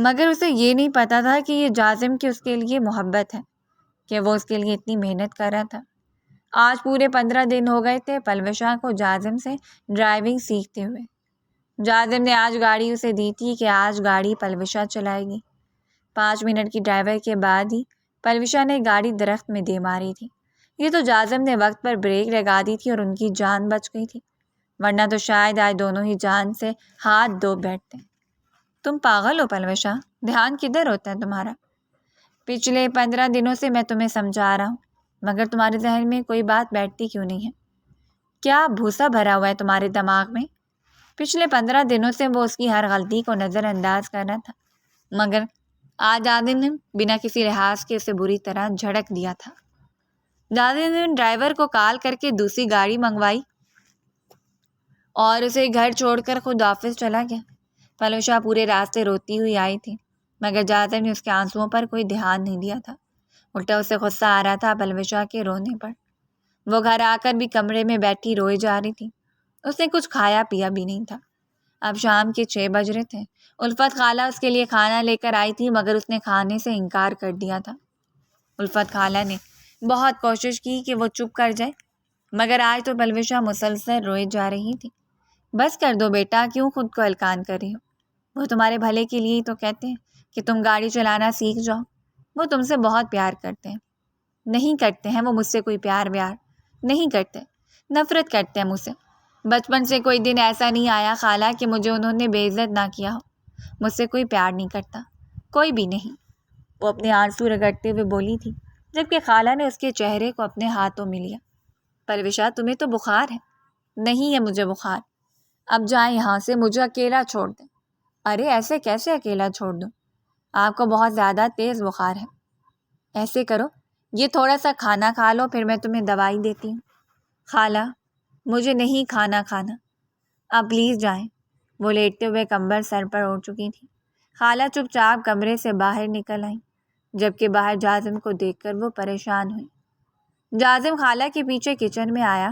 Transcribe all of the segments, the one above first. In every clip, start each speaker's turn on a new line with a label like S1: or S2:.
S1: مگر اسے یہ نہیں پتا تھا کہ یہ جازم کی اس کے لیے محبت ہے، کہ وہ اس کے لیے اتنی محنت کر رہا تھا۔ آج پورے 15 دن ہو گئے تھے پلوشا کو جازم سے ڈرائیونگ سیکھتے ہوئے۔ جازم نے آج گاڑی اسے دی تھی کہ آج گاڑی پلوشا چلائے گی۔ 5 منٹ کی ڈرائیور کے بعد ہی پلوشا نے گاڑی درخت میں دے ماری تھی۔ یہ تو جازم نے وقت پر بریک لگا دی تھی اور ان کی جان بچ گئی تھی، ورنہ تو شاید آج دونوں ہی جان سے ہاتھ دھو بیٹھتے۔ تم پاگل ہو پلوشا، دھیان کدھر ہوتا ہے تمہارا؟ پچھلے 15 دنوں سے میں تمہیں سمجھا رہا ہوں، مگر تمہارے ذہن میں کوئی بات بیٹھتی کیوں نہیں ہے؟ کیا بھوسا بھرا ہوا ہے تمہارے دماغ میں؟ پچھلے 15 دنوں سے وہ اس کی ہر غلطی کو نظر انداز کر رہا تھا، مگر آج جازم نے بنا کسی لحاظ کے اسے بری طرح جھڑک دیا تھا۔ جازم نے ڈرائیور کو کال کر کے دوسری گاڑی منگوائی اور اسے گھر چھوڑ کر خود آفس چلا گیا۔ پلوشا پورے راستے روتی ہوئی آئی تھی، مگر جازم نے اس کے آنسوؤں پر کوئی دھیان نہیں دیا تھا، الٹا اسے غصہ آ رہا تھا پلوشا کے رونے پر۔ وہ گھر آ کر بھی کمرے میں بیٹھی روئے جا رہی تھی۔ اس نے کچھ کھایا پیا بھی نہیں تھا۔ اب شام کے 6 بج رہے تھے۔ الفت خالہ اس کے لیے کھانا لے کر آئی تھی، مگر اس نے کھانے سے انکار کر دیا تھا۔ الفت خالہ نے بہت کوشش کی کہ وہ چپ کر جائے، مگر آج تو پلوشا مسلسل روئے جا رہی تھی۔ بس کر دو بیٹا، کیوں خود کو ہلکان کر رہی ہو؟ وہ تمہارے بھلے کے لیے ہی تو کہتے ہیں کہ تم گاڑی چلانا سیکھ جاؤ۔ وہ تم سے بہت پیار کرتے ہیں۔ نہیں کرتے ہیں وہ مجھ سے کوئی پیار ویار، نہیں کرتے، نفرت کرتے ہیں مجھ سے۔ بچپن سے کوئی دن ایسا نہیں آیا خالہ کہ مجھے انہوں نے بے عزت نہ کیا ہو۔ مجھ سے کوئی پیار نہیں کرتا، کوئی بھی نہیں۔ وہ اپنے آنسو رگڑتے ہوئے بولی تھی، جبکہ خالہ نے اس کے چہرے کو اپنے ہاتھوں میں لیا۔ پروشا تمہیں تو بخار ہے۔ نہیں ہے مجھے بخار، اب جائیں یہاں سے، مجھے اکیلا چھوڑ دیں۔ ارے ایسے کیسے اکیلا چھوڑ دوں؟ آپ کو بہت زیادہ تیز بخار ہے۔ ایسے کرو، یہ تھوڑا سا کھانا کھا لو، پھر میں تمہیں دوائی دیتی ہوں۔ خالہ مجھے نہیں کھانا کھانا، آپ پلیز جائیں۔ وہ لیٹتے ہوئے کمبل سر پر اوڑھ چکی تھی۔ خالہ چپ چاپ کمرے سے باہر نکل آئیں، جبکہ باہر جازم کو دیکھ کر وہ پریشان ہوئی۔ جازم خالہ کے پیچھے کچن میں آیا۔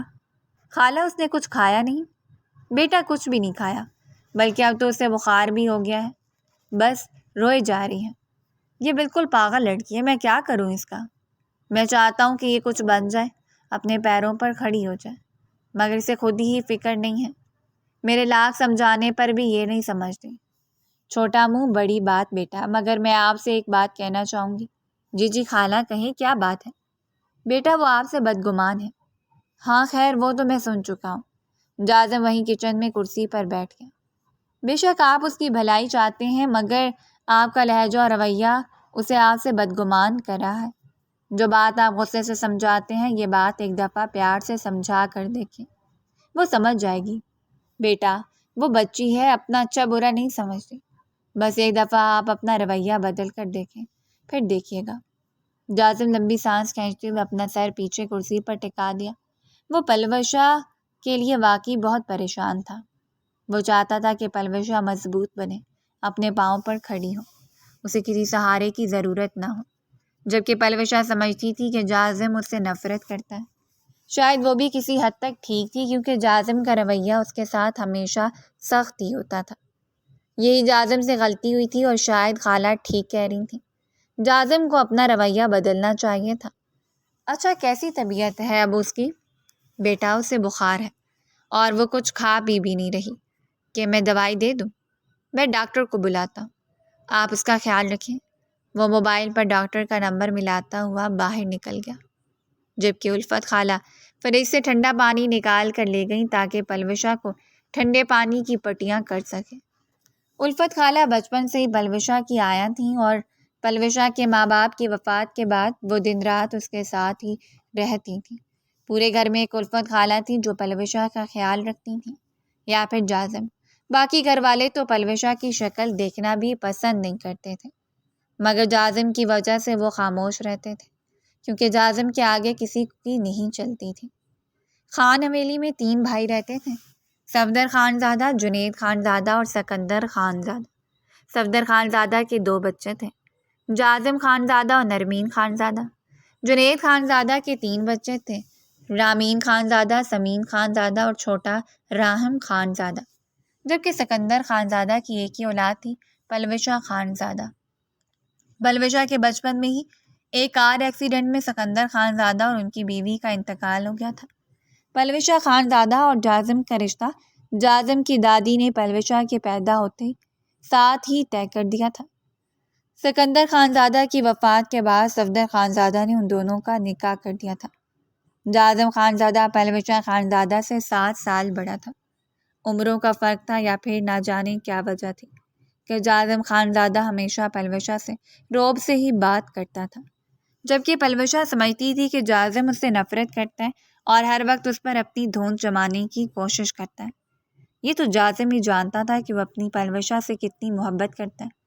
S1: خالہ اس نے کچھ کھایا نہیں؟ بیٹا کچھ بھی نہیں کھایا، بلکہ اب تو اسے بخار بھی ہو گیا ہے، بس روئے جا رہی ہے۔ یہ بالکل پاگل لڑکی ہے، میں کیا کروں اس کا؟ میں چاہتا ہوں کہ یہ کچھ بن جائے، اپنے پیروں پر کھڑی ہو جائے، مگر اسے خود ہی فکر نہیں ہے۔ میرے لاکھ سمجھانے پر بھی یہ نہیں سمجھتی۔ چھوٹا منہ بڑی بات بیٹا، مگر میں آپ سے ایک بات کہنا چاہوں گی۔ جی خالہ کہیں، کیا بات ہے؟ بیٹا وہ آپ سے بدگمان ہے۔ ہاں خیر وہ تو میں سن چکا ہوں۔ جازم وہیں کچن میں کرسی پر بیٹھ گیا۔ بے شک آپ اس کی بھلائی چاہتے ہیں، مگر آپ کا لہجہ اور رویہ اسے آپ سے بدگمان کر رہا ہے۔ جو بات آپ غصے سے سمجھاتے ہیں، یہ بات ایک دفعہ پیار سے سمجھا کر دیکھیں، وہ سمجھ جائے گی۔ بیٹا وہ بچی ہے، اپنا اچھا برا نہیں سمجھتی، بس ایک دفعہ آپ اپنا رویہ بدل کر دیکھیں، پھر دیکھیے گا۔ جازم لمبی سانس کھینچتے ہوئے اپنا سر پیچھے کرسی پر ٹکا دیا۔ وہ پلوشا کے لیے واقعی بہت پریشان تھا۔ وہ چاہتا تھا کہ پلوشا مضبوط بنے، اپنے پاؤں پر کھڑی ہو، اسے کسی سہارے کی ضرورت نہ ہو، جبکہ پلوشا سمجھتی تھی کہ جازم اس سے نفرت کرتا ہے۔ شاید وہ بھی کسی حد تک ٹھیک تھی، کیونکہ جازم کا رویہ اس کے ساتھ ہمیشہ سخت ہی ہوتا تھا۔ یہی جازم سے غلطی ہوئی تھی اور شاید خالہ ٹھیک کہہ رہی تھیں، جازم کو اپنا رویہ بدلنا چاہیے تھا۔ اچھا کیسی طبیعت ہے اب اس کی؟ بیٹا اسے بخار ہے اور وہ کچھ کھا پی بھی نہیں رہی۔ کہ میں دوائی دے دوں؟ میں ڈاکٹر کو بلاتا ہوں، آپ اس کا خیال رکھیں۔ وہ موبائل پر ڈاکٹر کا نمبر ملاتا ہوا باہر نکل گیا، جبکہ الفت خالہ فریج سے ٹھنڈا پانی نکال کر لے گئیں تاکہ پلوشا کو ٹھنڈے پانی کی پٹیاں کر سکے۔ الفت خالہ بچپن سے ہی پلوشا کی آیا تھیں اور پلوشا کے ماں باپ کی وفات کے بعد وہ دن رات اس کے ساتھ ہی رہتی تھیں۔ پورے گھر میں ایک الفت خالہ تھیں جو پلوشا کا خیال رکھتی تھیں، یا پھر جازم۔ باقی گھر والے تو پلوشا کی شکل دیکھنا بھی پسند نہیں کرتے تھے، مگر جازم کی وجہ سے وہ خاموش رہتے تھے، کیونکہ جازم کے آگے کسی کی نہیں چلتی تھی۔ خان حویلی میں 3 بھائی رہتے تھے، صفدر خانزادہ، جنید خانزادہ اور سکندر خانزادہ۔ صفدر خانزادہ کے 2 بچے تھے، جازم خانزادہ اور نرمین خانزادہ۔ جنید خانزادہ کے 3 بچے تھے، رامین خانزادہ، سمین خانزادہ اور چھوٹا راہم خانزادہ۔ جبکہ سکندر خانزادہ کی ایک ہی اولاد تھی، پلوشہ خانزادہ۔ پلوشہ کے بچپن میں ہی ایک کار ایکسیڈنٹ میں سکندر خانزادہ اور ان کی بیوی کا انتقال ہو گیا تھا۔ پلوشہ خانزادہ اور جاذم کا رشتہ جاذم کی دادی نے پلوشہ کے پیدا ہوتے ہی ساتھ ہی طے کر دیا تھا۔ سکندر خانزادہ کی وفات کے بعد صفدر خانزادہ نے ان دونوں کا نکاح کر دیا تھا۔ جاذم خانزادہ پلوشہ خانزادہ سے 7 سال بڑا تھا۔ عمروں کا فرق تھا یا پھر نہ جانے کیا وجہ تھی کہ جاذم خانزادہ ہمیشہ پلوشہ سے رعب سے ہی بات کرتا تھا، جبکہ پلوشہ سمجھتی تھی کہ جاذم اس سے نفرت کرتا ہے اور ہر وقت اس پر اپنی دھوند جمانے کی کوشش کرتا ہے۔ یہ تو جاذم ہی جانتا تھا کہ وہ اپنی پلوشہ سے کتنی محبت کرتا ہے۔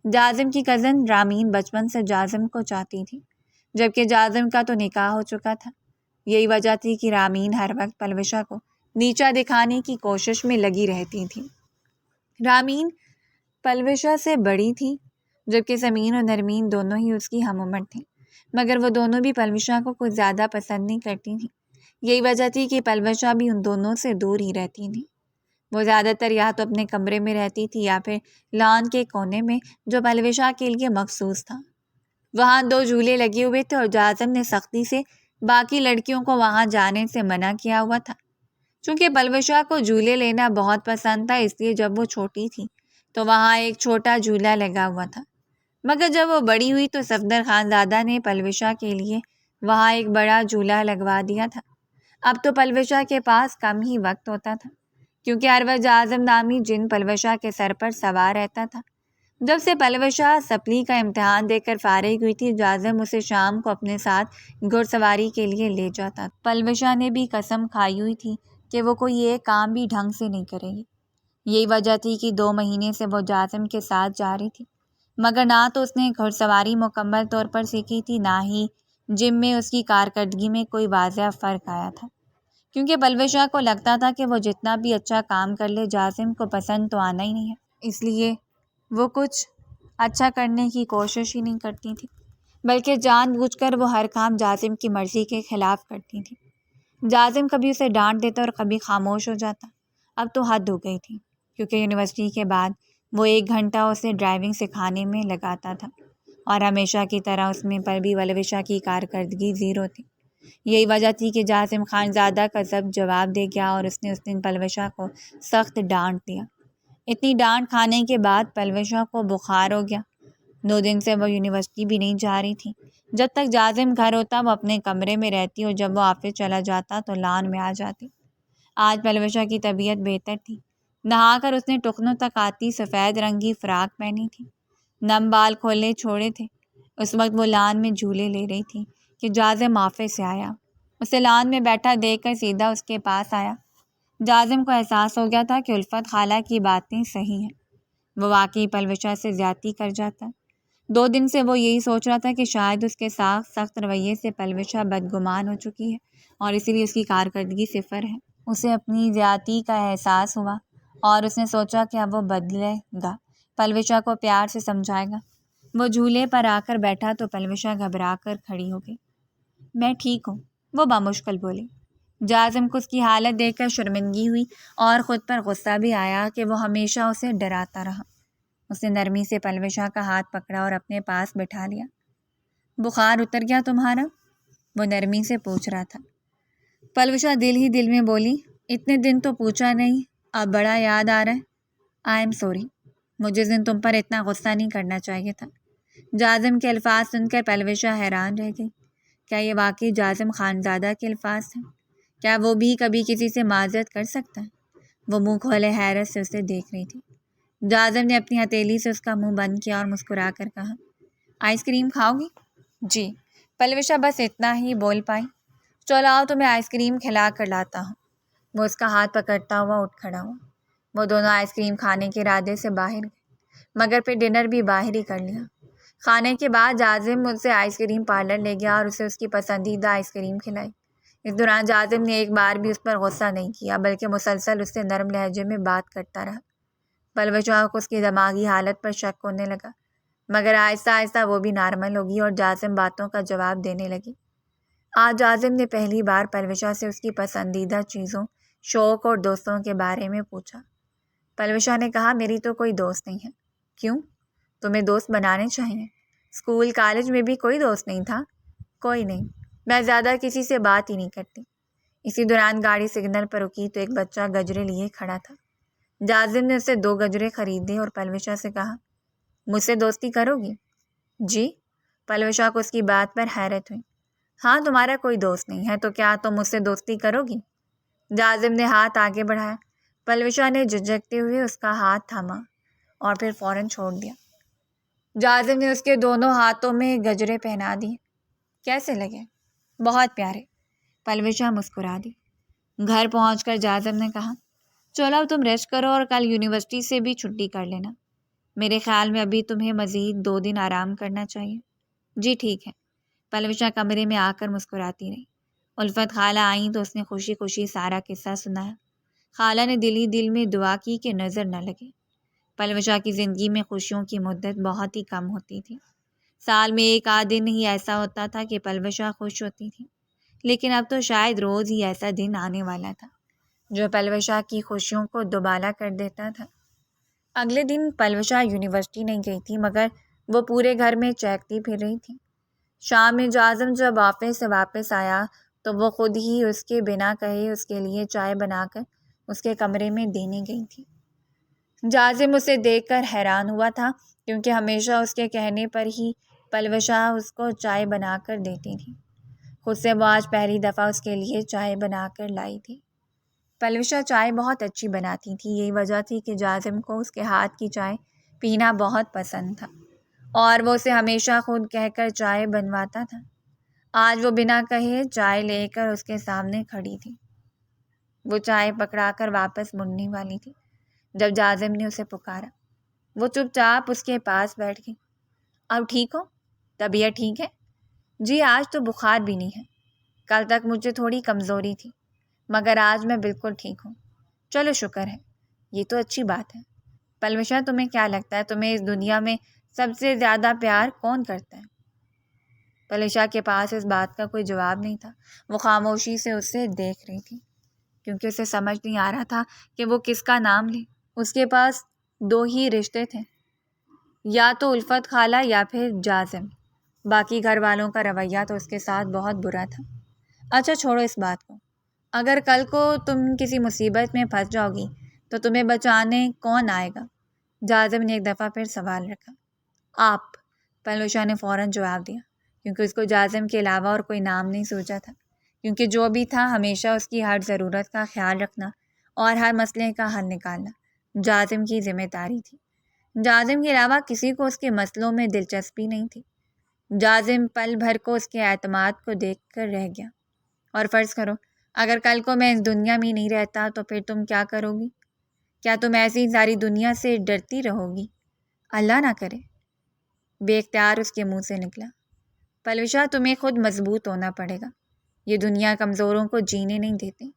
S1: جاذم کی کزن رامین بچپن سے جاذم کو چاہتی تھی، جبکہ جاذم کا تو نکاح ہو چکا تھا۔ یہی وجہ تھی کہ رامین ہر وقت پلوشہ کو نیچا دکھانے کی کوشش میں لگی رہتی تھی۔ رامین پلوشہ سے بڑی تھی، جبکہ سمین اور نرمین دونوں ہی اس کی ہم عمر تھیں، مگر وہ دونوں بھی پلوشہ کو کچھ زیادہ پسند نہیں کرتی تھیں۔ یہی وجہ تھی کہ پلوشہ بھی ان دونوں سے دور ہی رہتی تھی۔ وہ زیادہ تر یا تو اپنے کمرے میں رہتی تھی یا پھر لان کے کونے میں جو پلوشہ کے لیے مخصوص تھا۔ وہاں 2 جھولے لگے ہوئے تھے اور جاذم نے سختی سے باقی لڑکیوں کو وہاں جانے سے منع کیا ہوا تھا۔ چونکہ پلوشہ کو جھولے لینا بہت پسند تھا، اس لیے جب وہ چھوٹی تھی تو وہاں ایک چھوٹا جھولا لگا ہوا تھا، مگر جب وہ بڑی ہوئی تو صفدر خانزادہ نے پلوشہ کے لیے وہاں ایک بڑا جھولا لگوا دیا تھا۔ اب تو پلوشہ کے پاس کم ہی وقت ہوتا تھا، کیونکہ ہر وقت جاذم نامی جن پلوشہ کے سر پر سوار رہتا تھا۔ جب سے پلوشہ سپلی کا امتحان دے کر فارغ ہوئی تھی، جاذم اسے شام کو اپنے ساتھ گھڑ سواری کے لیے لے جاتا تھا۔ پلوشہ نے بھی قسم کھائی ہوئی تھی کہ وہ کوئی ایک کام بھی ڈھنگ سے نہیں کرے گی۔ یہی وجہ تھی کہ 2 مہینے سے وہ جاذم کے ساتھ جا رہی تھی، مگر نہ تو اس نے گھڑ سواری مکمل طور پر سیکھی تھی، نہ ہی جم میں اس کی کارکردگی میں کوئی واضح فرق آیا تھا، کیونکہ پلوشہ کو لگتا تھا کہ وہ جتنا بھی اچھا کام کر لے جاذم کو پسند تو آنا ہی نہیں ہے، اس لیے وہ کچھ اچھا کرنے کی کوشش ہی نہیں کرتی تھی، بلکہ جان بوجھ کر وہ ہر کام جاذم کی مرضی کے خلاف کرتی تھی۔ جاذم کبھی اسے ڈانٹ دیتا اور کبھی خاموش ہو جاتا۔ اب تو حد ہو گئی تھی، کیونکہ یونیورسٹی کے بعد وہ 1 گھنٹہ اسے ڈرائیونگ سکھانے میں لگاتا تھا اور ہمیشہ کی طرح اس میں پر بھی پلوشہ کی کارکردگی 0 تھی۔ یہی وجہ تھی کہ جاذم خانزادہ کا ضبط جواب دے گیا اور اس نے اس دن پلوشہ کو سخت ڈانٹ دیا۔ اتنی ڈانٹ کھانے کے بعد پلوشہ کو بخار ہو گیا۔ 2 دن سے وہ یونیورسٹی بھی نہیں جا رہی تھی۔ جب تک جاذم گھر ہوتا وہ اپنے کمرے میں رہتی اور جب وہ آفس چلا جاتا تو لان میں آ جاتی۔ آج پلوشہ کی طبیعت بہتر تھی۔ نہا کر اس نے ٹخنوں تک آتی سفید رنگ کی فراک پہنی تھی، نم بال کھولے چھوڑے تھے۔ اس وقت وہ لان میں جھولے لے رہی تھی کہ جاذم آفس سے آیا۔ اسے لان میں بیٹھا دیکھ کر سیدھا اس کے پاس آیا۔ جاذم کو احساس ہو گیا تھا کہ الفت خالہ کی باتیں صحیح ہیں، وہ واقعی پلوشہ سے زیادتی کر جاتا۔ 2 دن سے وہ یہی سوچ رہا تھا کہ شاید اس کے ساتھ سخت رویے سے پلوشہ بدگمان ہو چکی ہے اور اسی لیے اس کی کارکردگی 0 ہے۔ اسے اپنی زیادتی کا احساس ہوا اور اس نے سوچا کہ اب وہ بدلے گا، پلوشہ کو پیار سے سمجھائے گا۔ وہ جھولے پر آ کر بیٹھا تو پلوشہ گھبرا کر کھڑی ہو گئی۔ میں ٹھیک ہوں، وہ بامشکل بولی۔ جاذم کو اس کی حالت دیکھ کر شرمندگی ہوئی اور خود پر غصہ بھی آیا کہ وہ ہمیشہ اسے ڈراتا رہا۔ اس نے نرمی سے پلوشہ کا ہاتھ پکڑا اور اپنے پاس بٹھا لیا۔ بخار اتر گیا تمہارا؟ وہ نرمی سے پوچھ رہا تھا۔ پلوشہ دل ہی دل میں بولی، اتنے دن تو پوچھا نہیں، اب بڑا یاد آ رہا ہے۔ آئی ایم سوری، مجھے اس دن تم پر اتنا غصہ نہیں کرنا چاہیے تھا۔ جاذم کے الفاظ سن کر پلوشہ حیران رہ گئی۔ کیا یہ واقعی جاذم خانزادہ کے الفاظ ہیں؟ کیا وہ بھی کبھی کسی سے معذرت کر سکتا ہے؟ وہ منہ کھولے حیرت سے اسے دیکھ رہی تھی۔ جاذم نے اپنی ہتھیلی سے اس کا منہ بند کیا اور مسکرا کر کہا، آئس کریم کھاؤ گی؟ جی، پلوشہ بس اتنا ہی بول پائی۔ چلو آؤ تمہیں آئس کریم کھلا کر لاتا ہوں۔ وہ اس کا ہاتھ پکڑتا ہوا اٹھ کھڑا ہوا۔ وہ دونوں آئس کریم کھانے کے ارادے سے باہر گئے، مگر پھر ڈنر بھی باہر ہی کر لیا۔ کھانے کے بعد جاذم اسے آئس کریم پارلر لے گیا اور اسے اس کی پسندیدہ آئس کریم کھلائی۔ اس دوران جاذم نے ایک بار بھی اس پر غصہ نہیں کیا، بلکہ مسلسل اس سے نرم لہجے میں بات کرتا رہا۔ پلوشہ کو اس کی دماغی حالت پر شک ہونے لگا، مگر آہستہ آہستہ وہ بھی نارمل ہوگی اور جاذم باتوں کا جواب دینے لگی۔ آج جاذم نے پہلی بار پلوشہ سے اس کی پسندیدہ چیزوں، شوق اور دوستوں کے بارے میں پوچھا۔ پلوشہ نے کہا، میری تو کوئی دوست نہیں ہے۔
S2: کیوں؟ تمہیں دوست بنانے چاہیے۔ اسکول کالج میں بھی کوئی دوست نہیں تھا؟ کوئی نہیں، میں زیادہ کسی سے بات ہی نہیں کرتی۔ اسی دوران گاڑی سگنل پر رکی تو ایک بچہ گجرے لیے کھڑا تھا۔ جازم نے اسے 2 گجرے خریدے اور پلوشا سے کہا، مجھ سے دوستی کرو گی؟ جی؟ پلوشا کو اس کی بات پر حیرت ہوئی۔ ہاں، تمہارا کوئی دوست نہیں ہے تو کیا تم مجھ سے دوستی کرو گی؟ جازم نے ہاتھ آگے بڑھایا۔ پلوشا نے جھجکتے ہوئے اس کا ہاتھ تھاما اور پھر فوراً چھوڑ دیا۔ جازم نے اس کے دونوں ہاتھوں میں گجرے پہنا دیے۔ کیسے لگے؟ بہت پیارے۔ پلوشا مسکرا دی۔ گھر پہنچ کر جازم نے کہا، چلو اب تم ریسٹ کرو اور کل یونیورسٹی سے بھی چھٹی کر لینا۔ میرے خیال میں ابھی تمہیں مزید 2 دن آرام کرنا چاہیے۔ جی ٹھیک ہے۔ پلوشا کمرے میں آ کر مسکراتی رہی۔ الفت خالہ آئیں تو اس نے خوشی خوشی سارا قصہ سنایا۔ خالہ نے دل ہی دل میں دعا کی کہ نظر نہ لگے۔ پلوشا کی زندگی میں خوشیوں کی مدت بہت ہی کم ہوتی تھی۔ سال میں 1 آدھ دن ہی ایسا ہوتا تھا کہ پلوشا خوش ہوتی تھی، لیکن اب تو شاید روز ہی ایسا دن آنے والا تھا جو پلوشا کی خوشیوں کو دوبالا کر دیتا تھا۔ اگلے دن پلوشا یونیورسٹی نہیں گئی تھی، مگر وہ پورے گھر میں چہکتی پھر رہی تھی۔ شام میں جازم جب آفس سے واپس آیا تو وہ خود ہی اس کے بنا کہے اس کے لیے چائے بنا کر اس کے کمرے میں دینے گئی تھی۔ جازم اسے دیکھ کر حیران ہوا تھا، کیونکہ ہمیشہ اس کے کہنے پر ہی پلوشا اس کو چائے بنا کر دیتی تھی۔ خود سے وہ آج پہلی دفعہ اس کے لیے چائے بنا کر لائی تھی۔ پلوشا چائے بہت اچھی بناتی تھی، یہی وجہ تھی کہ جازم کو اس کے ہاتھ کی چائے پینا بہت پسند تھا اور وہ اسے ہمیشہ خود کہہ کر چائے بنواتا تھا۔ آج وہ بنا کہے چائے لے کر اس کے سامنے کھڑی تھی۔ وہ چائے پکڑا کر واپس مڑنے والی تھی جب جازم نے اسے پکارا۔ وہ چپ چاپ اس کے پاس بیٹھ گئی۔ اب ٹھیک ہو؟ طبیعت ٹھیک ہے؟ جی آج تو بخار بھی نہیں ہے۔ کل تک مجھے تھوڑی کمزوری تھی، مگر آج میں بالکل ٹھیک ہوں۔ چلو شکر ہے، یہ تو اچھی بات ہے۔ پلوشا تمہیں کیا لگتا ہے تمہیں اس دنیا میں سب سے زیادہ پیار کون کرتا ہے؟ پلوشا کے پاس اس بات کا کوئی جواب نہیں تھا۔ وہ خاموشی سے اسے دیکھ رہی تھی، کیونکہ اسے سمجھ نہیں آ رہا تھا کہ وہ کس کا نام لے۔ اس کے پاس 2 ہی رشتے تھے، یا تو الفت خالہ یا پھر جازم۔ باقی گھر والوں کا رویہ تو اس کے ساتھ بہت برا تھا۔ اچھا چھوڑو اس بات کو۔ اگر کل کو تم کسی مصیبت میں پھنس جاؤ گی تو تمہیں بچانے کون آئے گا؟ جازم نے ایک دفعہ پھر سوال رکھا۔ آپ، پلوشا نے فوراً جواب دیا، کیونکہ اس کو جازم کے علاوہ اور کوئی نام نہیں سوچا تھا، کیونکہ جو بھی تھا ہمیشہ اس کی ہر ضرورت کا خیال رکھنا اور ہر مسئلے کا حل نکالنا جازم کی ذمہ داری تھی۔ جازم کے علاوہ کسی کو اس کے مسئلوں میں دلچسپی نہیں تھی۔ جازم پل بھر کو اس کے اعتماد کو دیکھ کر رہ گیا۔ اور فرض کرو اگر کل کو میں اس دنیا میں نہیں رہتا تو پھر تم کیا کرو گی؟ کیا تم ایسی ساری دنیا سے ڈرتی رہو گی؟ اللہ نہ کرے، بے اختیار اس کے منہ سے نکلا۔ پلوشا تمہیں خود مضبوط ہونا پڑے گا، یہ دنیا کمزوروں کو جینے نہیں دیتی۔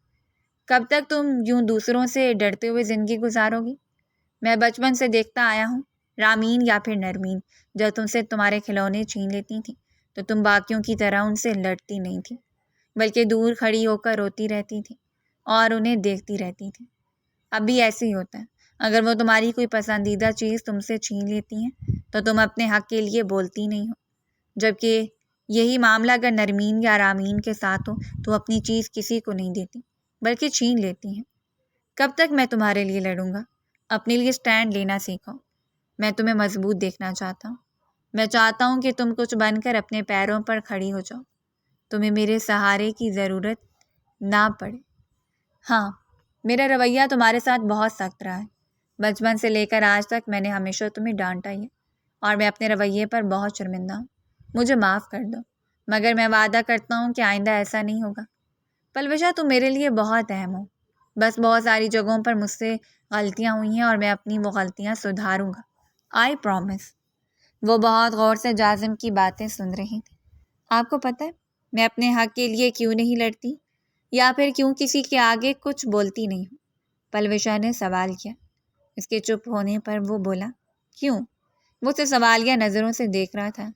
S2: کب تک تم یوں دوسروں سے ڈرتے ہوئے زندگی گزارو گی؟ میں بچپن سے دیکھتا آیا ہوں، رامین یا پھر نرمین جب تم سے تمہارے کھلونے چھین لیتی تھیں تو تم باقیوں کی طرح ان سے لڑتی نہیں تھی، بلکہ دور کھڑی ہو کر روتی رہتی تھی اور انہیں دیکھتی رہتی تھی۔ اب بھی ایسے ہی ہوتا ہے، اگر وہ تمہاری کوئی پسندیدہ چیز تم سے چھین لیتی ہیں تو تم اپنے حق کے لیے بولتی نہیں ہو، جبکہ یہی معاملہ اگر نرمین یا رامین کے ساتھ ہو تو اپنی چیز کسی کو نہیں دیتی بلکہ چھین لیتی ہیں۔ کب تک میں تمہارے لیے لڑوں گا؟ اپنے لیے سٹینڈ لینا سیکھو۔ میں تمہیں مضبوط دیکھنا چاہتا ہوں۔ میں چاہتا ہوں کہ تم کچھ بن کر اپنے پیروں پر کھڑی ہو جاؤ، تمہیں میرے سہارے کی ضرورت نہ پڑے۔ ہاں، میرا رویہ تمہارے ساتھ بہت سخت رہا ہے، بچپن سے لے کر آج تک میں نے ہمیشہ تمہیں ڈانٹا ہی ہے اور میں اپنے رویے پر بہت شرمندہ ہوں، مجھے معاف کر دو، مگر میں وعدہ کرتا ہوں کہ آئندہ ایسا نہیں ہوگا۔ پلوشا تم میرے لیے بہت اہم ہو، بس بہت ساری جگہوں پر مجھ سے غلطیاں ہوئی ہیں اور میں اپنی وہ غلطیاں سدھاروں گا، آئی پرومس۔ وہ بہت غور سے جازم کی باتیں سن رہی تھی۔ آپ کو پتہ ہے میں اپنے حق کے لیے کیوں نہیں لڑتی یا پھر کیوں کسی کے آگے کچھ بولتی نہیں ہوں؟ پلوشا نے سوال کیا۔ اس کے چپ ہونے پر وہ بولا، کیوں؟ وہ اسے سوالیہ نظروں سے دیکھ رہا تھا۔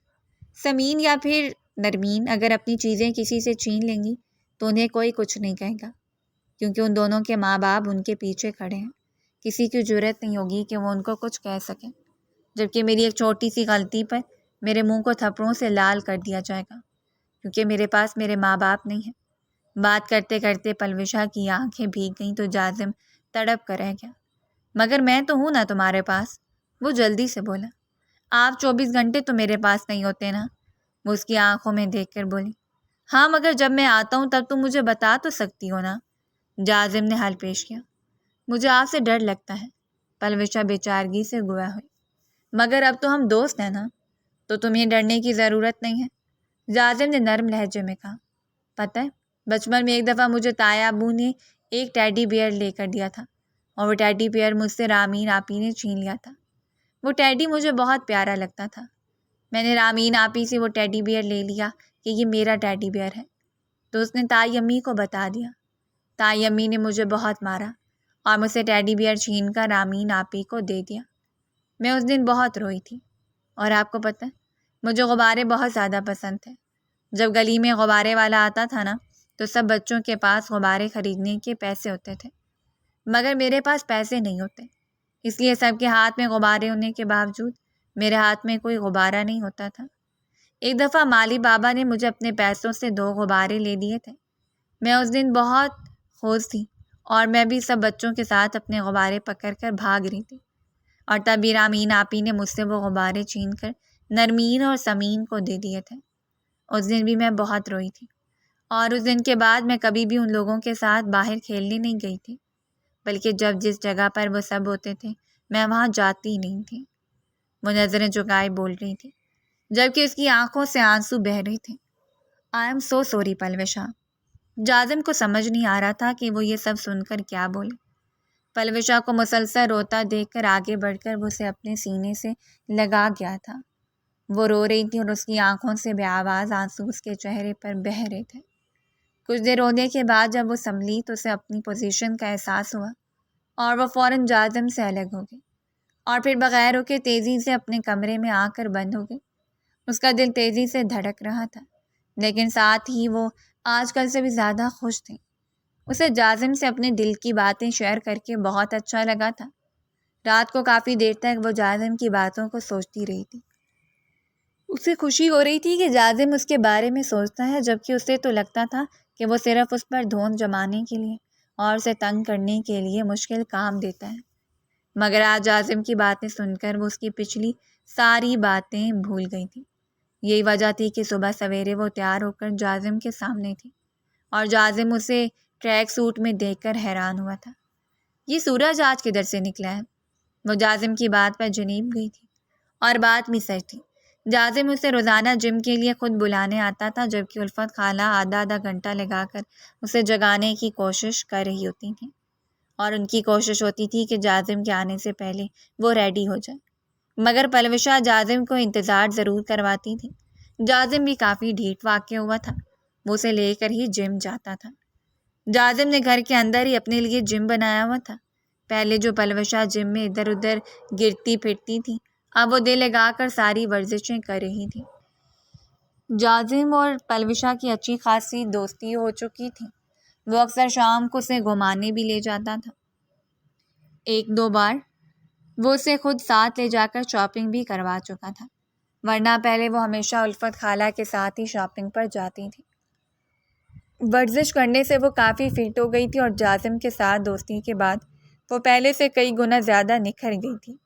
S2: سمین یا پھر نرمین اگر اپنی چیزیں کسی سے چھین لیں گی تو انہیں کوئی کچھ نہیں کہے گا، کیونکہ ان دونوں کے ماں باپ ان کے پیچھے کھڑے ہیں، کسی کی جرت نہیں ہوگی کہ وہ ان کو کچھ کہہ سکیں۔ جبکہ میری ایک چھوٹی سی غلطی پر میرے منہ کو تھپڑوں سے لال کر دیا جائے گا، کیونکہ میرے پاس میرے ماں باپ نہیں ہیں۔ بات کرتے کرتے پلوشا کی آنکھیں بھیگ گئیں تو جازم تڑپ کر رہ گیا۔ مگر میں تو ہوں نا تمہارے پاس، وہ جلدی سے بولا۔ آپ 24 گھنٹے تو میرے پاس نہیں ہوتے نا، وہ اس کی آنکھوں میں دیکھ کر بولی۔ ہاں مگر جب میں آتا ہوں تب تم مجھے بتا تو سکتی ہو نا، جازم نے حل پیش کیا۔ مجھے آپ سے ڈر لگتا ہے، پلوشا بے چارگی سے گویا ہوئی۔ مگر اب تو ہم دوست ہیں نا، تو تمہیں ڈرنے کی ضرورت نہیں ہے، جازم نے نرم لہجے میں کہا۔ پتہ ہے بچپن میں ایک دفعہ مجھے تایا ابو نے ایک ٹیڈی بیئر لے کر دیا تھا، اور وہ ٹیڈی بیئر مجھ سے رامین آپی نے چھین لیا تھا۔ وہ ٹیڈی مجھے بہت پیارا لگتا تھا۔ میں نے رامین آپی سے وہ ٹیڈی بیئر لے لیا کہ یہ میرا ٹیڈی بیئر ہے، تو اس نے تائی امی کو بتا دیا۔ تائی امی نے مجھے بہت مارا اور مجھ سے ٹیڈی بیئر چھین کر رامین آپی کو دے دیا۔ میں اس دن بہت روئی تھی، اور آپ کو پتہ ہے مجھے غبارے بہت زیادہ پسند تھے۔ جب گلی میں غبارے والا آتا تھا نا تو سب بچوں کے پاس غبارے خریدنے کے پیسے ہوتے تھے، مگر میرے پاس پیسے نہیں ہوتے، اس لیے سب کے ہاتھ میں غبارے ہونے کے باوجود میرے ہاتھ میں کوئی غبارہ نہیں ہوتا تھا۔ ایک دفعہ مالی بابا نے مجھے اپنے پیسوں سے 2 غبارے لے دیے تھے۔ میں اس دن بہت خوش تھی، اور میں بھی سب بچوں کے ساتھ اپنے غبارے پکڑ کر بھاگ رہی تھی، اور تبھی رامین آپی نے مجھ سے وہ غبارے چھین کر نرمین اور سمین کو دے دیے تھے۔ اس دن بھی میں بہت روئی تھی، اور اس دن کے بعد میں کبھی بھی ان لوگوں کے ساتھ باہر کھیلنے نہیں گئی تھی، بلکہ جس جگہ پر وہ سب ہوتے تھے میں وہاں جاتی ہی نہیں تھی۔ وہ نظریں جھکائے بول رہی تھی، جبکہ اس کی آنکھوں سے آنسو بہہ رہے تھے۔ I am so sorry Palwasha. جازم کو سمجھ نہیں آ رہا تھا کہ وہ یہ سب سن کر کیا بولے۔ پلوشا کو مسلسل روتا دیکھ کر آگے بڑھ کر وہ اسے اپنے سینے سے لگا گیا تھا۔ وہ رو رہی تھی اور اس کی آنکھوں سے بے آواز آنسو اس کے چہرے پر بہہ رہے تھے۔ کچھ دیر رونے کے بعد جب وہ سنبھلی تو اسے اپنی پوزیشن کا احساس ہوا، اور وہ فوراً جازم سے الگ ہو گئی، اور پھر بغیر رکے تیزی سے اپنے کمرے میں آ کر بند ہو گئی۔ اس کا دل تیزی سے دھڑک رہا تھا، لیکن ساتھ ہی وہ آج کل سے بھی زیادہ خوش تھی۔ اسے جازم سے اپنے دل کی باتیں شیئر کر کے بہت اچھا لگا تھا۔ رات کو کافی دیر تک وہ جازم کی باتوں کو سوچتی رہی تھی۔ اسے خوشی ہو رہی تھی کہ جازم اس کے بارے میں سوچتا ہے، جبکہ اسے تو لگتا تھا کہ وہ صرف اس پر دھون جمانے کے لیے اور اسے تنگ کرنے کے لیے مشکل کام دیتا ہے۔ مگر آج جازم کی باتیں سن کر وہ اس کی پچھلی ساری باتیں بھول گئی تھی۔ یہی وجہ تھی کہ صبح سویرے وہ تیار ہو کر جازم کے سامنے تھی، اور جازم اسے ٹریک سوٹ میں دیکھ کر حیران ہوا تھا۔ یہ سورج آج کدھر سے نکلا ہے؟ وہ جازم کی بات پر جنیب گئی تھی، اور بات بھی سچ تھی۔ جازم اسے روزانہ جم کے لیے خود بلانے آتا تھا، جبکہ الفت خالہ آدھا گھنٹہ لگا کر اسے جگانے کی کوشش کر رہی ہوتی تھیں، اور ان کی کوشش ہوتی تھی کہ جازم کے آنے سے پہلے وہ ریڈی ہو جائے۔ مگر پلوشا جازم کو انتظار ضرور کرواتی تھی۔ جازم بھی کافی ڈھیٹ واقع ہوا تھا، وہ اسے لے کر ہی جم جاتا تھا۔ جازم نے گھر کے اندر ہی اپنے لیے جم بنایا ہوا تھا۔ پہلے جو پلوشا جم میں ادھر ادھر گرتی پھرتی تھی، اب وہ دل لگا کر ساری ورزشیں کر رہی تھی۔ جازم اور پلوشا کی اچھی خاصی دوستی ہو چکی تھی۔ وہ اکثر شام کو اسے گھمانے بھی لے جاتا تھا۔ 1-2 بار وہ اسے خود ساتھ لے جا کر شاپنگ بھی کروا چکا تھا، ورنہ پہلے وہ ہمیشہ الفت خالہ کے ساتھ ہی شاپنگ پر جاتی تھی۔ ورزش کرنے سے وہ کافی فٹ ہو گئی تھی، اور جازم کے ساتھ دوستی کے بعد وہ پہلے سے کئی گنا زیادہ نکھر گئی تھی۔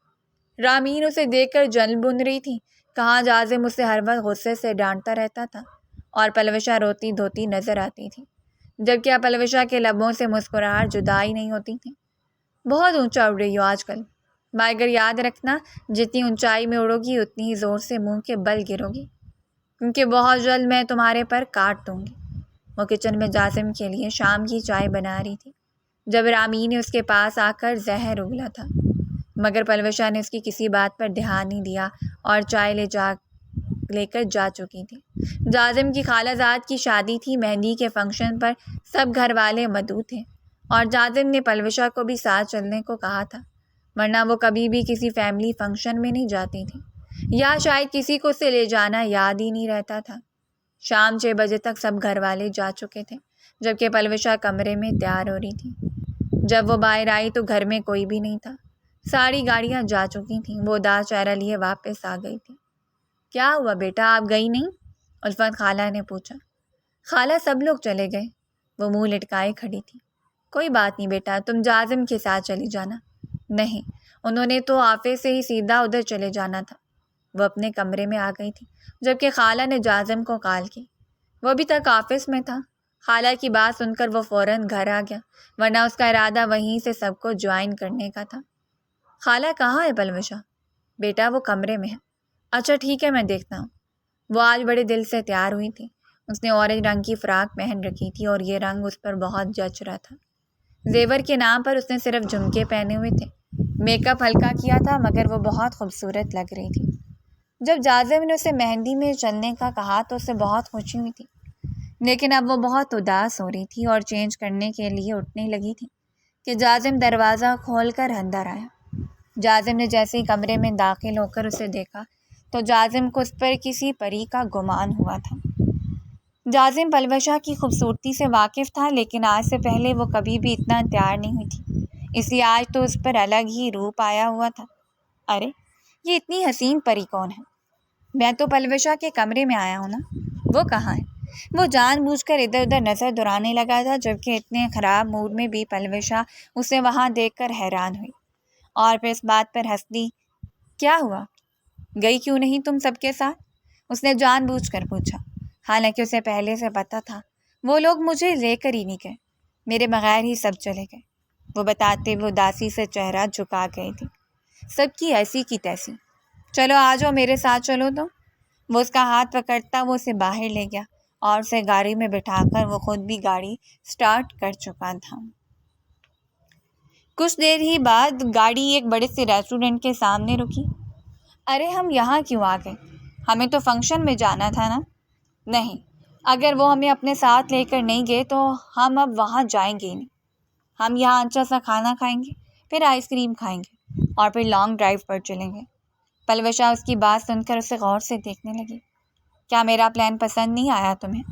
S2: رامین اسے دیکھ کر جل بن رہی تھی۔ کہاں جازم اسے ہر وقت غصے سے ڈانٹتا رہتا تھا، اور پلوشا روتی دھوتی نظر آتی تھی، جبکہ پلوشا کے لبوں سے مسکراہٹ جدا ہی نہیں ہوتی تھی۔ بہت اونچا اڑ رہی ہو آج کل، مگر یاد رکھنا جتنی اونچائی میں اڑو گی اتنی ہی زور سے منہ کے بل گرو گی، کیونکہ بہت جلد میں تمہارے پر کاٹ دوں گی۔ وہ کچن میں جازم کے لیے شام کی چائے بنا رہی تھی جب رامین نے اس کے پاس آ کر زہر اگلا تھا، مگر پلوشا نے اس کی کسی بات پر دھیان نہیں دیا اور چائے لے کر جا چکی تھی۔ جازم کی خالہ زاد کی شادی تھی۔ مہندی کے فنکشن پر سب گھر والے مدعو تھے، اور جازم نے پلوشا کو بھی ساتھ چلنے کو کہا تھا، ورنہ وہ کبھی بھی کسی فیملی فنکشن میں نہیں جاتی تھی، یا شاید کسی کو اسے لے جانا یاد ہی نہیں رہتا تھا۔ شام 6 بجے تک سب گھر والے جا چکے تھے، جبکہ پلوشا کمرے میں تیار ہو رہی تھی۔ جب وہ باہر آئی تو گھر میں کوئی بھی نہیں تھا، ساری گاڑیاں جا چکی تھیں۔ وہ اداس چہرہ لیے واپس آ گئی تھی۔ کیا ہوا بیٹا، آپ گئی نہیں؟ الفت خالہ نے پوچھا۔ خالہ سب لوگ چلے گئے، وہ منہ لٹکائے کھڑی تھی۔ کوئی بات نہیں بیٹا، تم جازم کے ساتھ چلی جانا۔ نہیں، انہوں نے تو آفس سے ہی سیدھا ادھر چلے جانا تھا۔ وہ اپنے کمرے میں آ گئی تھی جبکہ خالہ نے جازم کو کال کی۔ وہ ابھی تک آفس میں تھا۔ خالہ کی بات سن کر وہ فوراً گھر آ گیا، ورنہ اس کا ارادہ وہیں سے سب کو جوائن کرنے کا تھا۔ خالہ کہاں ہے پلوشہ؟ بیٹا وہ کمرے میں ہے۔ اچھا ٹھیک ہے، میں دیکھتا ہوں۔ وہ آج بڑے دل سے تیار ہوئی تھی۔ اس نے اورنج رنگ کی فراک پہن رکھی تھی اور یہ رنگ اس پر بہت جچ رہا تھا۔ زیور کے نام پر اس نے صرف جھمکے پہنے ہوئے تھے۔ میک اپ ہلکا کیا تھا مگر وہ بہت خوبصورت لگ رہی تھی۔ جب جازم نے اسے مہندی میں چلنے کا کہا تو اسے بہت خوشی ہوئی تھی، لیکن اب وہ بہت اداس ہو رہی تھی اور چینج کرنے کے لیے اٹھنے لگی تھی کہ جازم دروازہ کھول کر اندر آیا۔ جازم نے جیسے ہی کمرے میں داخل ہو کر اسے دیکھا تو جازم کو اس پر کسی پری کا گمان ہوا تھا۔ جازم پلوشہ کی خوبصورتی سے واقف تھا، لیکن آج سے پہلے وہ کبھی بھی اتنا تیار نہیں ہوئی تھی، اس لیے آج تو اس پر الگ ہی روپ آیا ہوا تھا۔ ارے یہ اتنی حسین پری کون ہے؟ میں تو پلوشہ کے کمرے میں آیا ہوں نا، وہ کہاں ہے؟ وہ جان بوجھ کر ادھر ادھر نظر دوڑانے لگا تھا، جبکہ اتنے خراب موڈ میں بھی پلوشہ اسے وہاں دیکھ کر حیران ہوئی اور پھر اس بات پر ہنس دی۔ کیا ہوا، گئی کیوں نہیں تم سب کے ساتھ؟ اس نے جان بوجھ کر پوچھا، حالانکہ اسے پہلے سے پتہ تھا وہ لوگ مجھے لے کر ہی نہیں گئے، میرے بغیر ہی سب چلے گئے، وہ بتاتے ہوئے اداسی سے چہرہ جھکا گئی تھی۔ سب کی ایسی کی تیسی، چلو آ جاؤ میرے ساتھ چلو تو۔ وہ اس کا ہاتھ پکڑتا وہ اسے باہر لے گیا اور اسے گاڑی میں بٹھا کر وہ خود بھی گاڑی سٹارٹ کر چکا تھا۔ کچھ دیر ہی بعد گاڑی ایک بڑے سے ریسٹورنٹ کے سامنے رکی۔ ارے ہم یہاں کیوں آ گئے؟ ہمیں تو فنکشن میں جانا تھا نا۔ نہیں، اگر وہ ہمیں اپنے ساتھ لے کر نہیں گئے تو ہم اب وہاں جائیں گے ہی نہیں۔ ہم یہاں اچھا سا کھانا کھائیں گے، پھر آئس کریم کھائیں گے اور پھر لانگ ڈرائیو پر چلیں گے۔ پلوشہ اس کی بات سن کر اسے غور سے دیکھنے لگی۔ کیا میرا پلان پسند نہیں آیا تمہیں؟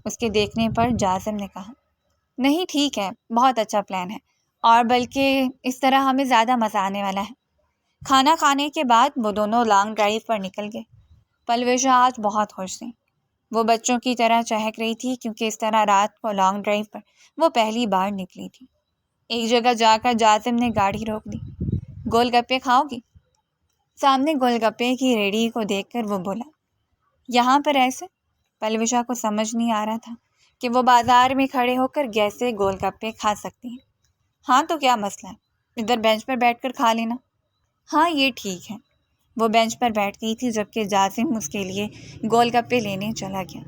S2: اس کے دیکھنے پر جازم نے کہا۔ نہیں ٹھیک ہے، بہت اچھا پلان ہے، اور بلکہ اس طرح ہمیں زیادہ مزہ آنے والا ہے۔ کھانا کھانے کے بعد وہ دونوں لانگ ڈرائیو پر نکل گئے۔ پلوشہ آج بہت خوش تھی۔ وہ بچوں کی طرح چہک رہی تھی کیونکہ اس طرح رات کو لانگ ڈرائیو پر وہ پہلی بار نکلی تھی۔ ایک جگہ جا کر جازم نے گاڑی روک دی۔ گول گپے کھاؤ گی؟ سامنے گول گپے کی ریڑھی کو دیکھ کر وہ بولا۔ یہاں پر ایسے؟ پلوشہ کو سمجھ نہیں آ رہا تھا کہ وہ بازار میں کھڑے ہو کر کیسے گول گپے کھا سکتی ہیں۔ ہاں تو کیا مسئلہ ہے، ادھر بینچ پر بیٹھ کر کھا لینا۔ ہاں یہ ٹھیک ہے۔ وہ بینچ پر بیٹھ گئی تھی جبکہ جازم اس کے لیے گول گپے لینے چلا گیا۔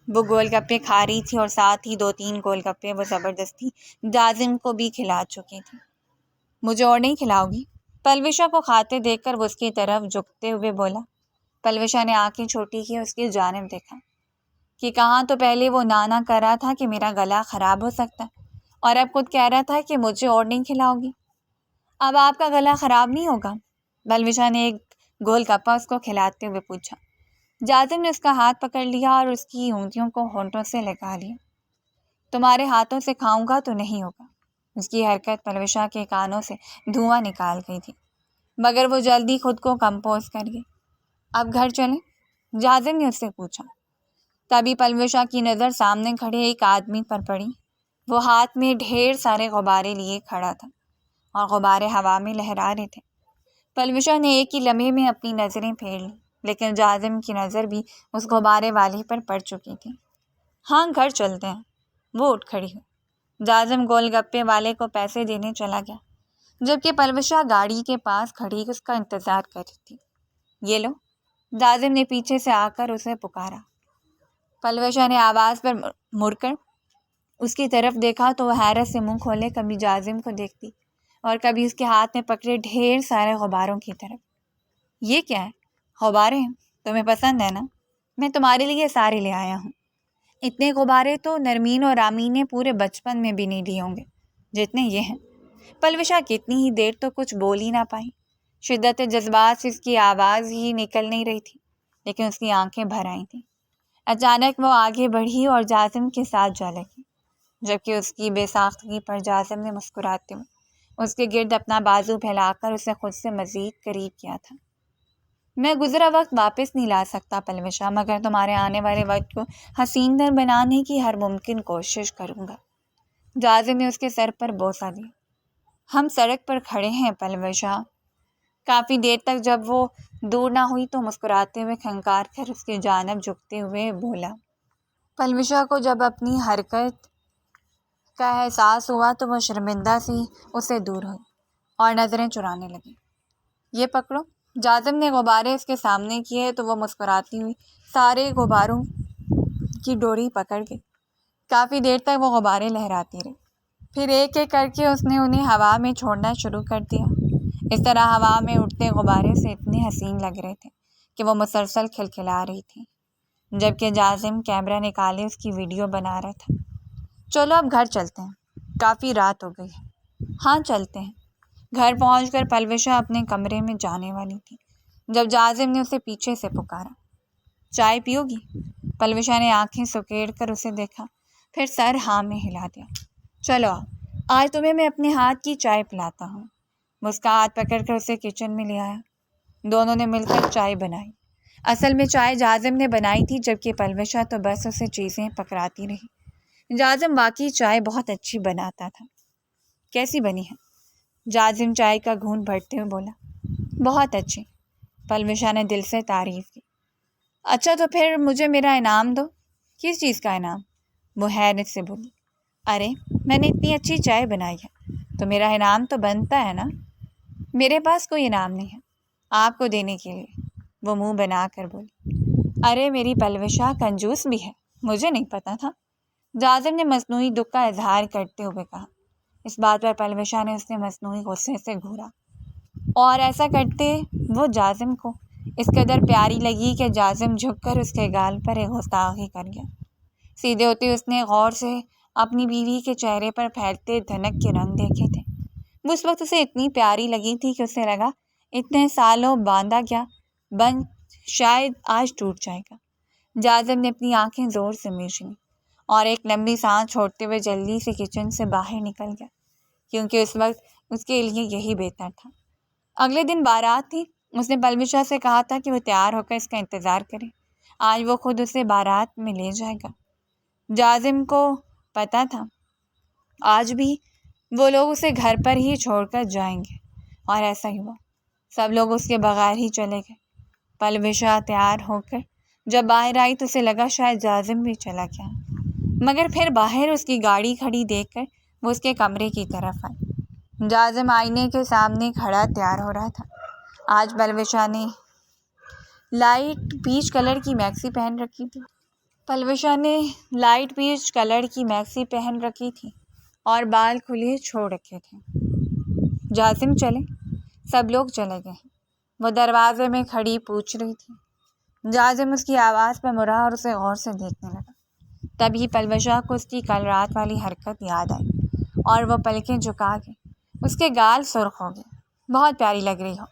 S2: وہ گول گپے کھا رہی تھی اور ساتھ ہی 2-3 گول گپے وہ زبردستی جازم کو بھی کھلا چکی تھی۔ مجھے اور نہیں کھلاؤ گی؟ پلوشہ کو کھاتے دیکھ کر وہ اس کی طرف جھکتے ہوئے بولا۔ پلوشہ نے آنکھیں چھوٹی کی اس کی جانب دیکھا کہ کہاں تو پہلے وہ نانا کر رہا تھا کہ میرا گلا خراب ہو سکتا ہے، اور اب خود کہہ رہا تھا کہ مجھے اور نہیں کھلاؤ گی۔ اب آپ کا گلا خراب نہیں ہوگا؟ پلوشہ نے ایک گول گپا اس کو کھلاتے ہوئے پوچھا۔ جازم نے اس کا ہاتھ پکڑ لیا اور اس کی انگلیوں کو ہونٹوں سے لگا لیا۔ تمہارے ہاتھوں سے کھاؤں گا تو نہیں ہوگا۔ اس کی حرکت پلوشہ کے کانوں سے دھواں نکال گئی تھی، مگر وہ جلدی خود کو کمپوز کر گئی۔ اب گھر چلیں؟ جازم نے اس سے پوچھا۔ تبھی پلوشہ کی نظر سامنے کھڑے ایک آدمی پر پڑی۔ وہ ہاتھ میں ڈھیر سارے غبارے لیے کھڑا تھا اور غبارے ہوا میں لہرا رہے تھے۔ پلوشہ نے ایک ہی لمحے میں اپنی نظریں پھیر لیں، لیکن جازم کی نظر بھی اس غبارے والے پر پڑ چکی تھی۔ ہاں گھر چلتے ہیں، وہ اٹھ کھڑی ہوئی۔ جازم گول گپے والے کو پیسے دینے چلا گیا، جبکہ پلوشہ گاڑی کے پاس کھڑی اس کا انتظار کر رہی تھی۔ یہ لو، جازم نے پیچھے سے آ کر اسے پکارا۔ پلوشہ نے آواز پر مڑ کر اس کی طرف دیکھا تو وہ حیرت سے منہ کھولے کبھی جازم کو دیکھتی اور کبھی اس کے ہاتھ میں پکڑے ڈھیر سارے غباروں کی طرف۔ یہ کیا ہے؟ غبارے ہیں؟ تمہیں پسند ہے نا؟ میں تمہارے لیے سارے لے آیا ہوں۔ اتنے غبارے تو نرمین اور رامین نے پورے بچپن میں بھی نہیں لیے ہوں گے جتنے یہ ہیں۔ پلوشہ کتنی ہی دیر تو کچھ بول ہی نہ پائی۔ شدت جذبات سے اس کی آواز ہی نکل نہیں رہی تھی، لیکن اس کی آنکھیں بھر آئی تھیں۔ اچانک وہ آگے بڑھی اور جازم کے ساتھ جا لگی، جبکہ اس کی بے ساختگی پر جازم نے مسکراتے ہوئے اس کے گرد اپنا بازو پھیلا کر اسے خود سے مزید قریب کیا تھا۔ میں گزرا وقت واپس نہیں لا سکتا پلوشا، مگر تمہارے آنے والے وقت کو حسین تر بنانے کی ہر ممکن کوشش کروں گا۔ جازم نے اس کے سر پر بوسہ دیا۔ ہم سڑک پر کھڑے ہیں پلوشا۔ کافی دیر تک جب وہ دور نہ ہوئی تو مسکراتے ہوئے کھنکار کر اس کی جانب جھکتے ہوئے بولا۔ پلوشا کو جب اپنی حرکت کا احساس ہوا تو وہ شرمندہ سی اسے دور ہوئی اور نظریں چرانے لگی۔ یہ پکڑو۔ جازم نے غبارے اس کے سامنے کیے تو وہ مسکراتی ہوئی سارے غباروں کی ڈوری پکڑ گئی۔ کافی دیر تک وہ غبارے لہراتی رہی، پھر ایک ایک کر کے اس نے انہیں ہوا میں چھوڑنا شروع کر دیا۔ اس طرح ہوا میں اڑتے غبارے سے اتنے حسین لگ رہے تھے کہ وہ مسلسل کھلکھلا رہی تھی، جبکہ جازم کیمرہ نکالے اس کی ویڈیو بنا رہا تھا۔ چلو اب گھر چلتے ہیں، کافی رات ہو گئی ہے۔ ہاں چلتے ہیں۔ گھر پہنچ کر پلوشا اپنے کمرے میں جانے والی تھی جب جازم نے اسے پیچھے سے پکارا۔ چائے پیو گی؟ پلوشا نے آنکھیں سکیڑ کر اسے دیکھا، پھر سر ہاں میں ہلا دیا۔ چلو آج تمہیں میں اپنے ہاتھ کی چائے پلاتا ہوں۔ وہ اس کا ہاتھ پکڑ کر اسے کچن میں لے آیا۔ دونوں نے مل کر چائے بنائی۔ اصل میں چائے جازم نے بنائی تھی، جبکہ پلوشا تو بس اسے چیزیں پکڑاتی رہی۔ جازم واقعی چائے بہت اچھی بناتا تھا۔ کیسی بنی ہے؟ جازم چائے کا گھونٹ بھرتے ہوئے بولا۔ بہت اچھی۔ پلوشا نے دل سے تعریف کی۔ اچھا تو پھر مجھے میرا انعام دو۔ کس چیز کا انعام؟ وہ حیرت سے بولی۔ ارے میں نے اتنی اچھی چائے بنائی ہے تو میرا انعام تو بنتا ہے نا۔ میرے پاس کوئی انعام نہیں ہے آپ کو دینے کے لیے، وہ منہ بنا کر بولی۔ ارے میری پلوشا کنجوس بھی ہے، مجھے نہیں پتا تھا، جازم نے مصنوعی دکھ کا اظہار کرتے ہوئے کہا۔ اس بات پر پلوشا نے اسے مصنوعی غصے سے گھورا، اور ایسا کرتے وہ جازم کو اس قدر پیاری لگی کہ جازم جھک کر اس کے گال پر ایک گستاخی کر گیا۔ سیدھے ہوتے اس نے غور سے اپنی بیوی کے چہرے پر پھیلتے دھنک کے رنگ دیکھے تھے۔ وہ اس وقت اسے اتنی پیاری لگی تھی کہ اسے لگا اتنے سالوں باندھا گیا بند شاید آج ٹوٹ جائے گا۔ جازم نے اپنی آنکھیں زور سے مینچ لیں اور ایک لمبی سانس چھوڑتے ہوئے جلدی سے کچن سے باہر نکل گیا، کیونکہ اس وقت اس کے لیے یہی بہتر تھا۔ اگلے دن بارات تھی۔ اس نے پلوشا سے کہا تھا کہ وہ تیار ہو کر اس کا انتظار کرے، آج وہ خود اسے بارات میں لے جائے گا۔ جازم کو پتہ تھا آج بھی وہ لوگ اسے گھر پر ہی چھوڑ کر جائیں گے، اور ایسا ہی ہوا۔ سب لوگ اس کے بغیر ہی چلے گئے۔ پلوشا تیار ہو کر جب باہر آئی تو اسے لگا شاید جازم بھی چلا گیا، مگر پھر باہر اس کی گاڑی کھڑی دیکھ کر وہ اس کے کمرے کی طرف آئی۔ جازم آئینے کے سامنے کھڑا تیار ہو رہا تھا۔ آج پلوشا نے لائٹ پیچ کلر کی میکسی پہن رکھی تھی اور بال کھلے چھوڑ رکھے تھے۔ جازم چلے؟ سب لوگ چلے گئے۔ وہ دروازے میں کھڑی پوچھ رہی تھی۔ جازم اس کی آواز پر مڑا اور اسے غور سے دیکھنے لگا۔ تبھی پلوشا کو اس کی کل رات والی حرکت یاد آئی اور وہ پلکیں جھکا گئی۔ اس کے گال سرخ ہو گئے۔ بہت پیاری لگ رہی ہو۔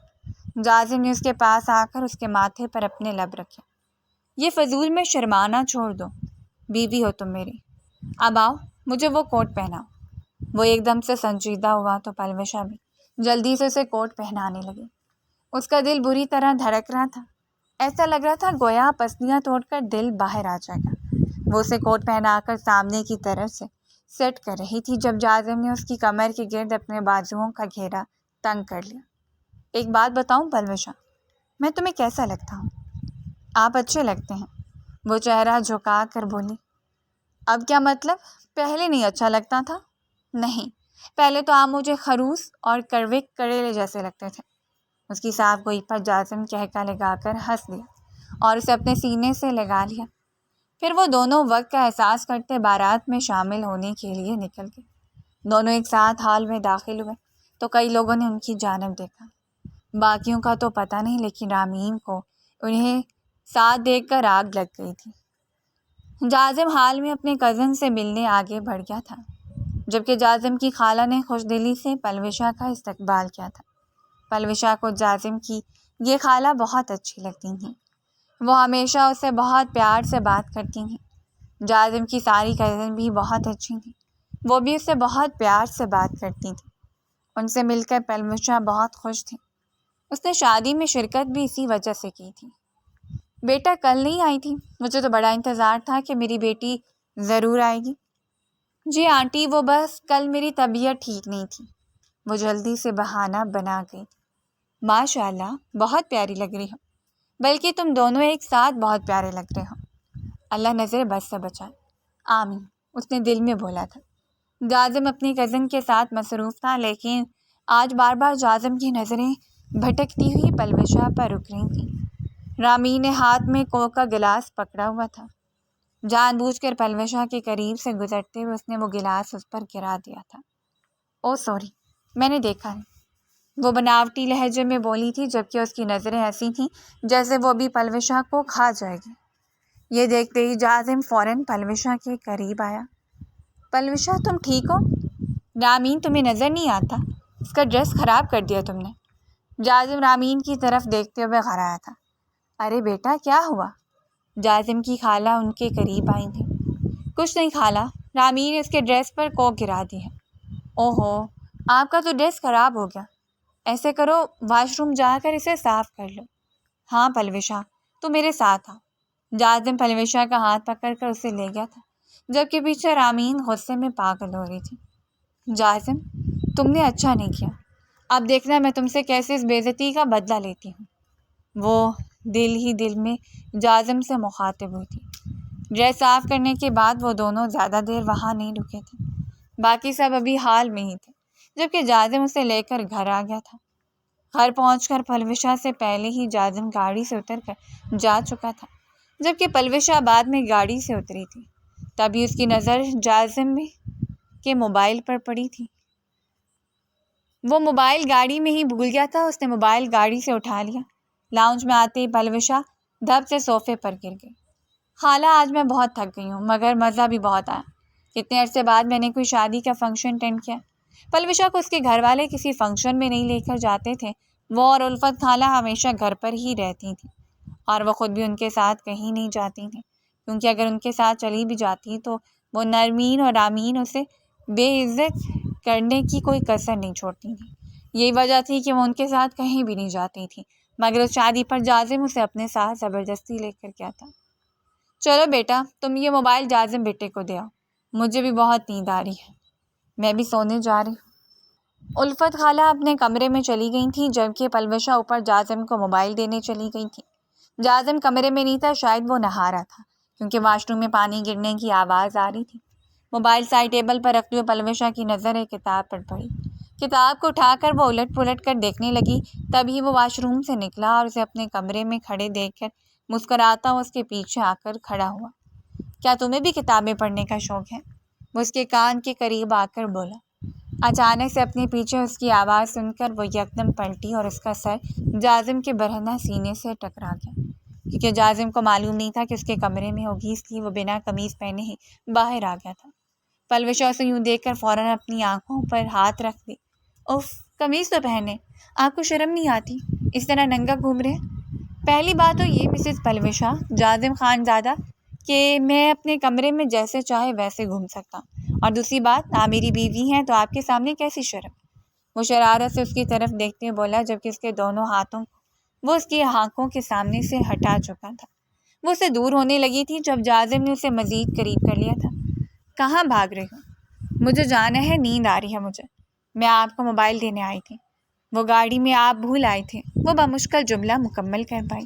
S2: جازم نے اس کے پاس آ کر اس کے ماتھے پر اپنے لب رکھے۔ یہ فضول میں شرمانا چھوڑ دو، بیوی ہو تم میری۔ اب آؤ مجھے وہ کوٹ پہناؤ۔ وہ ایک دم سے سنجیدہ ہوا تو پلوشا بھی جلدی سے اسے کوٹ پہنانے لگی۔ اس کا دل بری طرح دھڑک رہا تھا، ایسا لگ رہا تھا گویا پسلیاں توڑ کر دل باہر آ جائے گا۔ وہ اسے کوٹ پہنا کر سامنے کی طرف سے سیٹ کر رہی تھی جب جازم نے اس کی کمر کے گرد اپنے بازوؤں کا گھیرا تنگ کر لیا۔ ایک بات بتاؤں پلوشا، میں تمہیں کیسا لگتا ہوں؟ آپ اچھے لگتے ہیں، وہ چہرہ جھکا کر بولی۔ اب کیا مطلب؟ پہلے نہیں اچھا لگتا تھا؟ نہیں، پہلے تو آپ مجھے خروس اور کڑوے کڑیلے جیسے لگتے تھے۔ اس کی صاف گوئی پر جازم کہکا لگا کر ہنس دیا اور اسے اپنے سینے سے لگا لیا۔ پھر وہ دونوں وقت کا احساس کرتے بارات میں شامل ہونے کے لیے نکل گئے۔ دونوں ایک ساتھ ہال میں داخل ہوئے تو کئی لوگوں نے ان کی جانب دیکھا۔ باقیوں کا تو پتہ نہیں، لیکن رامین کو انہیں ساتھ دیکھ کر آگ لگ گئی تھی۔ جازم حال میں اپنے کزن سے ملنے آگے بڑھ گیا تھا، جبکہ جازم کی خالہ نے خوش دلی سے پلوشا کا استقبال کیا تھا۔ پلوشا کو جازم کی یہ خالہ بہت اچھی لگتی تھیں۔ وہ ہمیشہ اسے بہت پیار سے بات کرتی تھیں۔ جازم کی ساری کزن بھی بہت اچھی تھیں، وہ بھی اسے بہت پیار سے بات کرتی تھیں۔ ان سے مل کر پلوشا بہت خوش تھی۔ اس نے شادی میں شرکت بھی اسی وجہ سے کی تھی۔ بیٹا کل نہیں آئی تھی؟ مجھے تو بڑا انتظار تھا کہ میری بیٹی ضرور آئے گی۔ جی آنٹی، وہ بس کل میری طبیعت ٹھیک نہیں تھی، وہ جلدی سے بہانہ بنا گئی۔ ماشاء اللہ، بہت پیاری لگ رہی ہو، بلکہ تم دونوں ایک ساتھ بہت پیارے لگ رہے ہو۔ اللہ نظر بد سے بچائے۔ آمین، اس نے دل میں بولا تھا۔ جازم اپنی کزن کے ساتھ مصروف تھا، لیکن آج بار بار جازم کی نظریں بھٹکتی ہوئی پلوشا پر رک رہی تھیں۔ رامین نے ہاتھ میں کوک کا گلاس پکڑا ہوا تھا۔ جان بوجھ کر پلوشا کے قریب سے گزرتے ہوئے اس نے وہ گلاس اس پر گرا دیا تھا۔ او سوری، میں نے دیکھا ہے، وہ بناوٹی لہجے میں بولی تھی، جبکہ اس کی نظریں ایسی تھیں جیسے وہ بھی پلوشا کو کھا جائے گی۔ یہ دیکھتے ہی جازم فوراً پلوشا کے قریب آیا۔ پلوشا، تم ٹھیک ہو؟ رامین، تمہیں نظر نہیں آتا؟ اس کا ڈریس خراب کر دیا تم نے۔ جازم رامین کی طرف دیکھتے ہوئے گھرایا تھا۔ ارے بیٹا، کیا ہوا؟ جازم کی خالہ ان کے قریب آئی تھی۔ کچھ نہیں خالہ، رامین نے اس کے ڈریس پر کوک گرا دی ہے۔ اوہو، آپ کا تو ڈریس خراب ہو گیا۔ ایسے کرو، واش روم جا کر اسے صاف کر لو۔ ہاں پلوشا، تو میرے ساتھ آ۔ جازم پلوشا کا ہاتھ پکڑ کر اسے لے گیا تھا، جبکہ پیچھے رامین غصے میں پاگل ہو رہی تھی۔ جازم، تم نے اچھا نہیں کیا، اب دیکھنا میں تم سے کیسے اس بے عزتی کا بدلہ لیتی ہوں۔ وہ دل ہی دل میں جازم سے مخاطب ہوئی تھی۔ ڈریس صاف کرنے کے بعد وہ دونوں زیادہ دیر وہاں نہیں رکے تھے، باقی سب ابھی حال میں ہی تھے، جبکہ جازم اسے لے کر گھر آ گیا تھا۔ گھر پہنچ کر پلوشا سے پہلے ہی جازم گاڑی سے اتر کر جا چکا تھا، جبکہ پلوشا بعد میں گاڑی سے اتری تھی۔ تبھی اس کی نظر جازم کے موبائل پر پڑی تھی۔ وہ موبائل گاڑی میں ہی بھول گیا تھا۔ اس نے موبائل گاڑی سے اٹھا لیا۔ لاؤنج میں آتے ہی پلوشا دھب سے صوفے پر گر گئی۔ خالہ، آج میں بہت تھک گئی ہوں، مگر مزہ بھی بہت آیا۔ کتنے عرصے بعد میں نے کوئی شادی کا فنکشن اٹینڈ کیا۔ پلوشا کو اس کے گھر والے کسی فنکشن میں نہیں لے کر جاتے تھے۔ وہ اور الفت خالہ ہمیشہ گھر پر ہی رہتی تھیں، اور وہ خود بھی ان کے ساتھ کہیں نہیں جاتی تھیں، کیونکہ اگر ان کے ساتھ چلی بھی جاتی تو وہ نرمین اور رامین اسے بے عزت کرنے کی کوئی کسر نہیں چھوڑتی تھیں۔ یہی وجہ تھی کہ وہ ان کے ساتھ کہیں بھی نہیں جاتی تھیں، مگر اس شادی پر جازم اسے اپنے ساتھ زبردستی لے کر گیا تھا۔ چلو بیٹا، تم یہ موبائل جازم بیٹے کو دے آؤ، مجھے بھی بہت نیند آ رہی ہے، میں بھی سونے جا رہی ہوں۔ الفت خالہ اپنے کمرے میں چلی گئی تھیں، جبکہ پلوشا اوپر جازم کو موبائل دینے چلی گئی تھی۔ جازم کمرے میں نہیں تھا، شاید وہ نہا رہا تھا، کیونکہ واش روم میں پانی گرنے کی آواز آ رہی تھی۔ موبائل سائڈ ٹیبل پر رکھتے ہوئے پلوشا کی نظر ایک کتاب پر پڑی۔ کتاب کو اٹھا کر وہ الٹ پلٹ کر دیکھنے لگی۔ تبھی وہ واش روم سے نکلا اور اسے اپنے کمرے میں کھڑے دیکھ کر مسکراتا ہوا اس کے پیچھے آ کر کھڑا ہوا۔ کیا تمہیں بھی کتابیں پڑھنے کا شوق ہے؟ وہ اس کے کان کے قریب آ کر بولا۔ اچانک سے اپنے پیچھے اس کی آواز سن کر وہ یکدم پلٹی اور اس کا سر جازم کے برہنہ سینے سے ٹکرا گیا، کیونکہ جازم کو معلوم نہیں تھا کہ اس کے کمرے میں ہوگی، اس لیے وہ بنا قمیض پہنے ہی باہر آ گیا تھا۔ پلوشا اسے یوں دیکھ کر فوراً اپنی آنکھوں پر ہاتھ رکھ دی۔ اف، قمیض تو پہنے، آپ کو شرم نہیں آتی؟ اس طرح ننگا گھوم رہے؟ پہلی بات تو یہ مسز پلوشا، جازم خانزادہ، کہ میں اپنے کمرے میں جیسے چاہے ویسے گھوم سکتا ہوں، اور دوسری بات، آپ میری بیوی ہیں تو آپ کے سامنے کیسی شرم؟ وہ شرارت سے اس کی طرف دیکھتے ہوئے بولا، جبکہ اس کے دونوں ہاتھوں وہ اس کی آنکھوں کے سامنے سے ہٹا چکا تھا۔ وہ اسے دور ہونے لگی تھی جب جازم نے اسے مزید قریب کر لیا تھا۔ کہاں بھاگ رہی ہوں؟ مجھے جانا ہے، نیند آ رہی ہے مجھے، میں آپ کو موبائل دینے آئی تھی، وہ گاڑی میں آپ بھول آئے تھے، وہ بمشکل جملہ مکمل کر پائی۔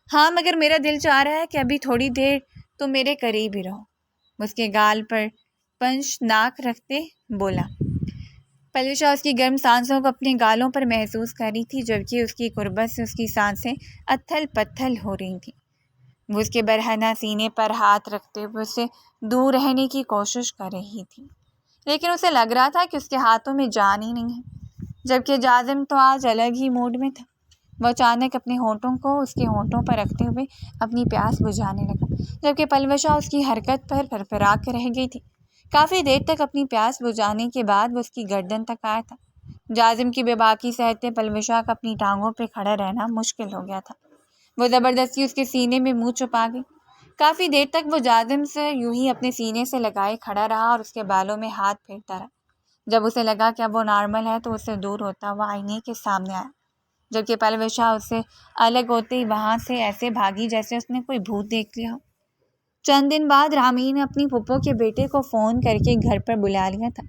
S2: ہاں، مگر میرا دل چاہ رہا ہے کہ ابھی تھوڑی دیر تو میرے قریب ہی رہو، اس کے گال پر پنچ ناک رکھتے بولا۔ پلوشا اس کی گرم سانسوں کو اپنے گالوں پر محسوس کر رہی تھی، جبکہ اس کی قربت سے اس کی سانسیں اتھل پتھل ہو رہی تھیں۔ وہ اس کے برہنہ سینے پر ہاتھ رکھتے ہوئے اسے دور رہنے کی کوشش کر رہی تھی، لیکن اسے لگ رہا تھا کہ اس کے ہاتھوں میں جان ہی نہیں ہے، جبکہ جازم تو آج الگ ہی موڈ میں تھا۔ وہ اچانک اپنے ہونٹوں کو اس کے ہونٹوں پر رکھتے ہوئے اپنی پیاس بجھانے لگا، جبکہ پلوشا اس کی حرکت پر پھرپھرا کے رہ گئی تھی۔ کافی دیر تک اپنی پیاس بجھانے کے بعد وہ اس کی گردن تک آیا تھا۔ جازم کی بے باکی صحت پلوشا کا اپنی ٹانگوں پہ کھڑا رہنا مشکل ہو گیا تھا۔ وہ زبردستی اس کے سینے میں منہ چھپا گئی۔ کافی دیر تک وہ جازم سے یوں ہی اپنے سینے سے لگائے کھڑا رہا اور اس کے بالوں میں ہاتھ پھیرتا رہا، جب اسے لگا کہ اب وہ نارمل ہے تو اسے دور ہوتا ہوا آئینے کے سامنے آیا، جبکہ پلوشا اس سے الگ ہوتے ہی وہاں سے ایسے بھاگی جیسے اس نے کوئی بھوت دیکھ لیا ہو۔ چند دن بعد رامین نے اپنی پھپھو کے بیٹے کو فون کر کے گھر پر بلا لیا تھا۔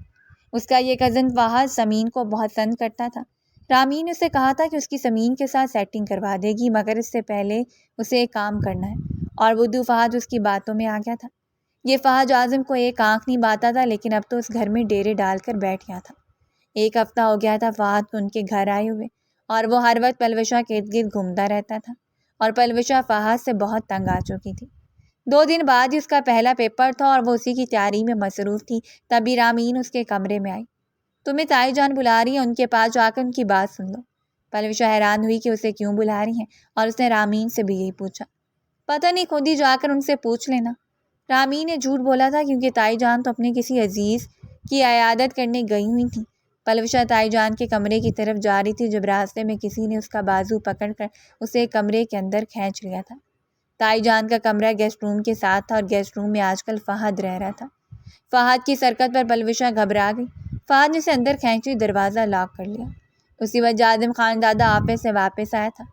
S2: اس کا یہ کزن فہد سمین کو بہت پسند کرتا تھا۔ رامین نے اسے کہا تھا کہ اس کی سمین کے ساتھ سیٹنگ کروا دے گی، مگر اس سے پہلے اسے ایک کام کرنا ہے، اور بدھو فہد اس کی باتوں میں آ گیا تھا۔ یہ فہد عازم کو ایک آنکھ نہیں باتا تھا، لیکن اب تو اس گھر میں ڈیرے ڈال کر بیٹھ گیا تھا۔ ایک ہفتہ ہو گیا تھا فہد کو ان کے گھر آئے ہوئے، اور وہ ہر وقت پلوشا کے ارد گرد گھومتا رہتا تھا، اور پلوشا فہد سے بہت تنگ آ چکی تھی۔ 2 دن بعد ہی اس کا پہلا پیپر تھا اور وہ اسی کی تیاری میں مصروف تھی، تبھی رامین اس کے کمرے میں آئی۔ تمہیں تائی جان بلا رہی ہیں، ان کے پاس جا کر ان کی بات سن لو۔ پلوشا حیران ہوئی کہ اسے کیوں بلا رہی ہیں، اور اس نے رامین سے بھی یہی پوچھا۔ پتہ نہیں، خود ہی جا کر ان سے پوچھ لینا۔ رامین نے جھوٹ بولا تھا کیونکہ تائی جان تو اپنے کسی عزیز کی عیادت کرنے گئی ہوئی تھیں۔ پلوشا تائی جان کے کمرے کی طرف جا رہی تھی جب راستے میں کسی نے اس کا بازو پکڑ کر اسے کمرے کے اندر کھینچ لیا تھا۔ تائی جان کا کمرہ گیسٹ روم کے ساتھ تھا، اور گیسٹ روم میں آج کل فہد رہ رہا تھا۔ فہد کی حرکت پر پلوشا گھبرا گئی۔ فہد نے اسے اندر کھینچی، دروازہ لاک کر لیا۔ اسی وقت جازم خانزادہ آفس سے واپس آیا تھا۔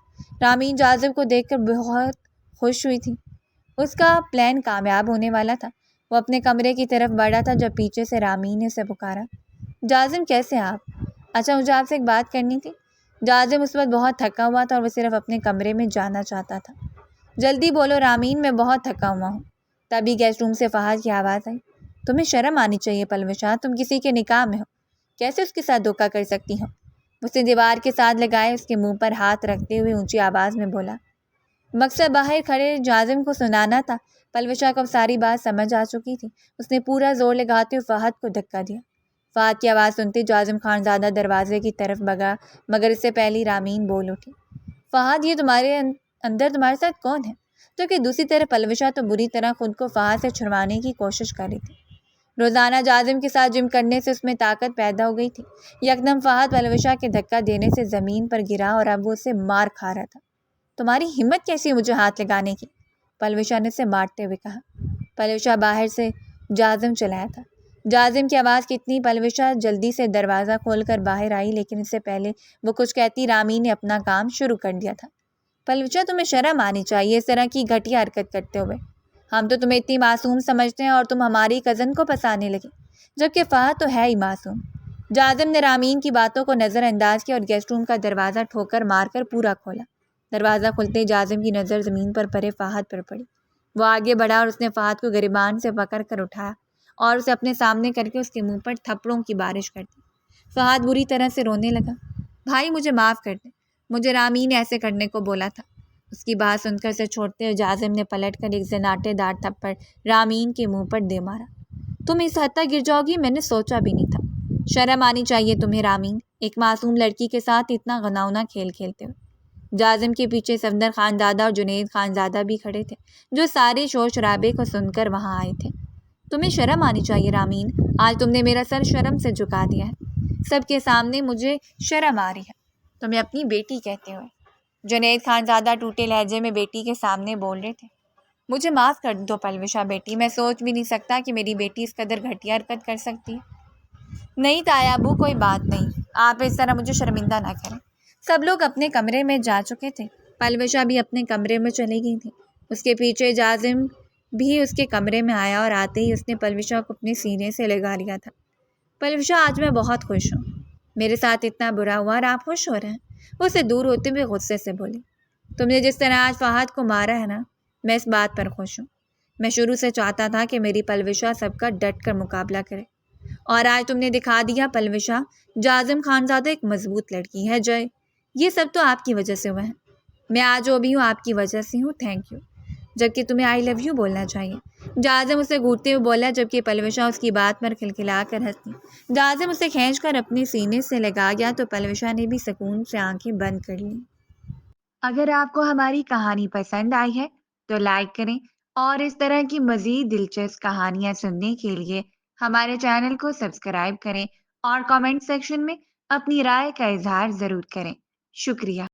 S2: رامین جازم کو دیکھ کر بہت خوش ہوئی تھی۔ اس کا پلان کامیاب ہونے والا تھا۔ وہ اپنے کمرے کی طرف بڑھا تھا جب پیچھے سے رامین نے اسے پکارا۔ جازم، کیسے ہیں آپ؟ اچھا، مجھے آپ سے ایک بات کرنی تھی۔ جازم اس وقت بہت تھکا ہوا تھا اور وہ صرف اپنے کمرے میں جانا چاہتا تھا۔ جلدی بولو رامین، میں بہت تھکا ہوا ہوں۔ تبھی گیسٹ روم سے فہد کی آواز آئی۔ تمہیں شرم آنی چاہیے پلوشا، تم کسی کے نکاح میں ہو، کیسے اس کے ساتھ دھوکہ کر سکتی ہو؟ اس نے دیوار کے ساتھ لگائے اس کے منہ پر ہاتھ رکھتے ہوئے اونچی آواز میں بولا۔ مقصد باہر کھڑے جازم کو سنانا تھا۔ پلوشا کو اب ساری بات سمجھ آ چکی تھی۔ اس نے پورا زور لگاتے ہوئے فہد کو دھکا دیا۔ فہد کی آواز سنتے جازم خانزادہ دروازے کی طرف بھگا، مگر اس سے پہلے رامین بول اٹھی۔ فہد، یہ تمہارے ساتھ کون ہے؟ تو کہ دوسری طرف پلوشا تو بری طرح خود کو فہد سے چھڑوانے کی کوشش کر رہی تھی۔ روزانہ جازم کے ساتھ جم کرنے سے اس میں طاقت پیدا ہو گئی تھی۔ یکدم فہد پلوشا کے دھکا دینے سے زمین پر گرا اور اب وہ اسے مار کھا رہا تھا۔ تمہاری ہمت کیسی مجھے ہاتھ لگانے کی؟ پلوشا نے اسے مارتے ہوئے کہا۔ پلوشا باہر سے جازم چلایا تھا۔ جازم کی آواز کتنی پلوشا جلدی سے دروازہ کھول کر باہر آئی، لیکن اس سے پہلے وہ کچھ کہتی رامین نے اپنا کام شروع کر دیا تھا۔ پلوشا، تمہیں شرم آنی چاہیے اس طرح کی گھٹیا حرکت کرتے ہوئے۔ ہم تو تمہیں اتنی معصوم سمجھتے ہیں اور تم ہماری کزن کو پھنسانے لگے، جبکہ فہد تو ہے ہی معصوم۔ جازم نے رامین کی باتوں کو نظر انداز کیا اور گیسٹ روم کا دروازہ ٹھوکر مار کر پورا کھولا۔ دروازہ کھلتے ہی جازم کی نظر زمین پر پڑے فہد پر پڑی۔ وہ آگے بڑھا اور اس نے فہد کو گریبان سے پکڑ کر اٹھایا اور اسے اپنے سامنے کر کے اس کے منہ پر تھپڑوں کی بارش کر دی۔ فہد بری طرح سے رونے لگا۔ بھائی، مجھے معاف کر دے، مجھے رامین نے ایسے کرنے کو بولا تھا۔ اس کی بات سن کر اسے چھوڑتے ہوئے جازم نے پلٹ کر ایک زناٹے دار تھپڑ رامین کے منہ پر دے مارا۔ تم اس حد تک گر جاؤ گی، میں نے سوچا بھی نہیں تھا۔ شرم آنی چاہیے تمہیں رامین، ایک معصوم لڑکی کے ساتھ اتنا غناؤنا کھیل کھیلتے ہوئے۔ جازم کے پیچھے صفدر خانزادہ اور جنید خانزادہ بھی کھڑے تھے، جو سارے شور شرابے کو سن کر وہاں آئے تھے۔ تمہیں شرم آنی چاہیے رامین، آج تم نے میرا سر شرم سے جھکا دیا ہے۔ سب کے سامنے مجھے شرم آ رہی ہے، تمہیں اپنی بیٹی کہتے ہوئے۔ جنید خانزادہ ٹوٹے لہجے میں بیٹی کے سامنے بول رہے تھے۔ مجھے معاف کر دو پلوشا بیٹی، میں سوچ بھی نہیں سکتا کہ میری بیٹی اس قدر گھٹیا حرکت کر سکتی ہے۔ نہیں تایا ابو، کوئی بات نہیں، آپ اس طرح مجھے شرمندہ نہ کریں۔ سب لوگ اپنے کمرے میں جا چکے تھے۔ پلوشا بھی اپنے کمرے میں چلی گئی تھی۔ اس کے پیچھے جازم بھی اس کے کمرے میں آیا اور آتے ہی اس نے پلوشا کو اپنے سینے سے لگا لیا تھا۔ پلوشا، آج میں بہت خوش ہوں، میرے ساتھ اتنا برا ہوا اور آپ خوش ہو رہے ہیں۔ وہ اسے دور ہوتے ہوئے غصے سے بولی۔ تم نے جس طرح آج فہد کو مارا ہے نا، میں اس بات پر خوش ہوں۔ میں شروع سے چاہتا تھا کہ میری پلوشا سب کا ڈٹ کر مقابلہ کرے، اور آج تم نے دکھا دیا پلوشا۔ جازم خانزادہ ایک مضبوط لڑکی ہے جے، یہ سب تو آپ کی وجہ سے ہوا ہے۔ میں آج جو بھی ہوں آپ کی وجہ سے ہوں، تھینک یو۔ جبکہ تمہیں آئی لو یو بولنا چاہیے، جازم اسے گھورتے ہوئے بولا، جبکہ پلوشا اس کی بات پر کھلکھلا کر ہنسی۔ جازم اسے کھینچ کر اپنے سینے سے لگا گیا تو پلوشا نے بھی سکون سے آنکھیں بند کر لیں۔ اگر آپ کو ہماری کہانی پسند آئی ہے تو لائک کریں، اور اس طرح کی مزید دلچسپ کہانیاں سننے کے لیے ہمارے چینل کو سبسکرائب کریں اور کامنٹ سیکشن میں اپنی رائے کا اظہار ضرور کریں۔ شکریہ۔